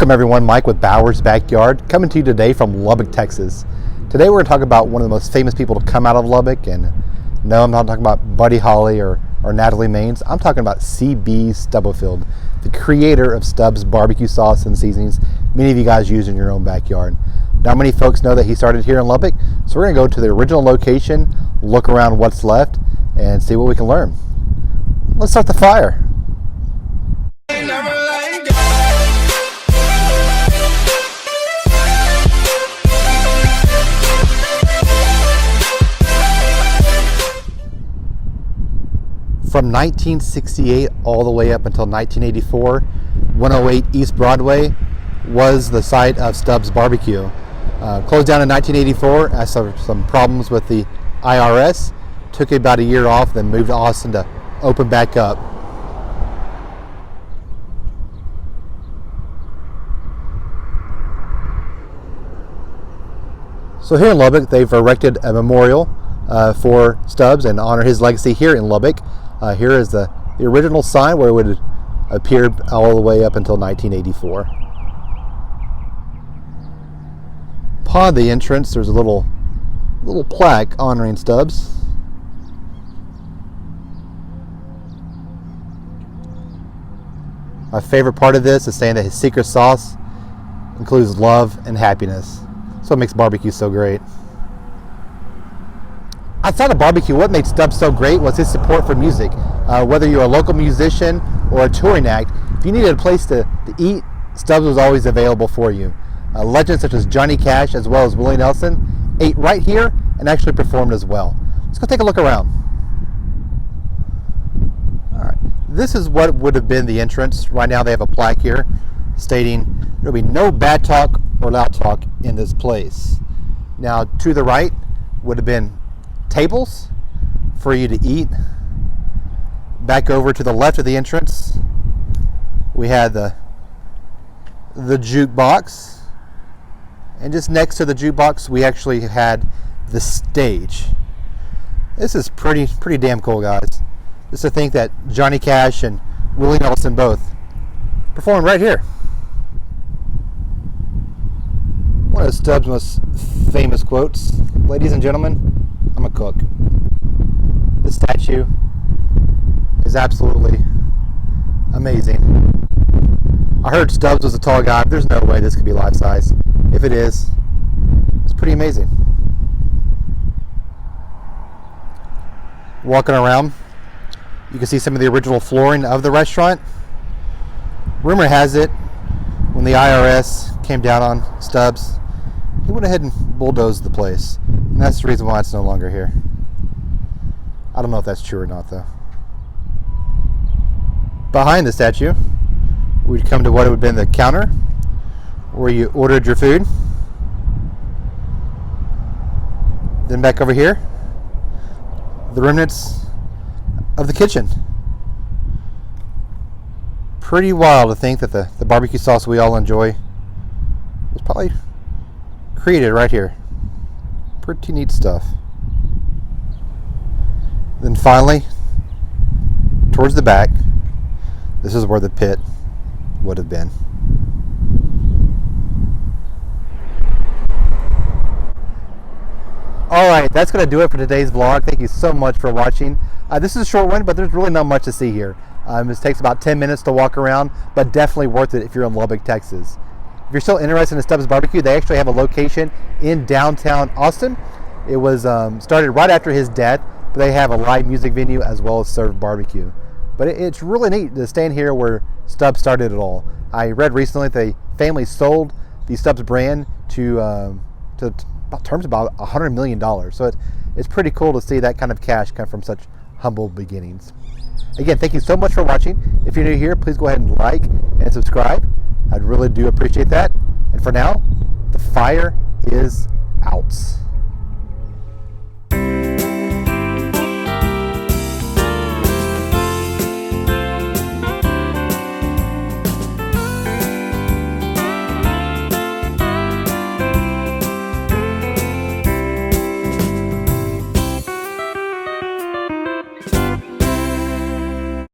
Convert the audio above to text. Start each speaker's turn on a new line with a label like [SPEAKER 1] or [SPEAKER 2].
[SPEAKER 1] Welcome everyone, Mike with Bauer's Backyard, coming to you today from Lubbock, Texas. Today we're going to talk about one of the most famous people to come out of Lubbock, and no, I'm not talking about Buddy Holly or Natalie Maines. I'm talking about C.B. Stubblefield, the creator of Stubbs barbecue sauce and seasonings many of you guys use in your own backyard. Not many folks know that he started here in Lubbock, so we're going to go to the original location, look around what's left, and see what we can learn. Let's start the fire. From 1968 all the way up until 1984, 108 East Broadway was the site of Stubbs BBQ. Closed down in 1984 after some problems with the IRS. Took about a year off, then moved to Austin to open back up. So here in Lubbock, they've erected a memorial for Stubbs and honor his legacy here in Lubbock. Here is the original sign where it would appear all the way up until 1984. Upon the entrance, there's a little plaque honoring Stubbs. My favorite part of this is saying that his secret sauce includes love and happiness. That's what makes barbecue so great. Outside of barbecue, what made Stubbs so great was his support for music. Whether you're a local musician or a touring act, if you needed a place to eat, Stubbs was always available for you. Legends such as Johnny Cash as well as Willie Nelson ate right here and actually performed as well. Let's go take a look around. All right, this is what would have been the entrance. Right now they have a plaque here stating there will be no bad talk or loud talk in this place. Now to the right would have been tables for you to eat. Back over to the left of the entrance, we had the jukebox, and just next to the jukebox, we actually had the stage. This is pretty damn cool, guys. Just to think that Johnny Cash and Willie Nelson both performed right here. One of Stubbs' most famous quotes: "Ladies and gentlemen, I'm a cook." This statue is absolutely amazing. I heard Stubbs was a tall guy, but there's no way this could be life size. If it is, it's pretty amazing. Walking around, you can see some of the original flooring of the restaurant. Rumor has it, when the IRS came down on Stubbs, he went ahead and bulldozed the place. And that's the reason why it's no longer here. I don't know if that's true or not, though. Behind the statue, we'd come to what would have been the counter where you ordered your food. Then back over here, the remnants of the kitchen. Pretty wild to think that the barbecue sauce we all enjoy was probably created right here. Pretty neat stuff. Then finally, towards the back, this is where the pit would have been. Alright, that's going to do it for today's vlog. Thank you so much for watching. This is a short one, but there's really not much to see here. This takes about 10 minutes to walk around, but definitely worth it if you're in Lubbock, Texas. If you're still interested in Stubbs Barbecue, they actually have a location in downtown Austin. It was started right after his death, but they have a live music venue as well as serve barbecue. But it's really neat to stand here where Stubbs started it all. I read recently the family sold the Stubbs brand to terms about $100 million. So it's pretty cool to see that kind of cash come from such humble beginnings. Again, thank you so much for watching. If you're new here, please go ahead and like and subscribe. I'd really do appreciate that. And for now, the fire is out.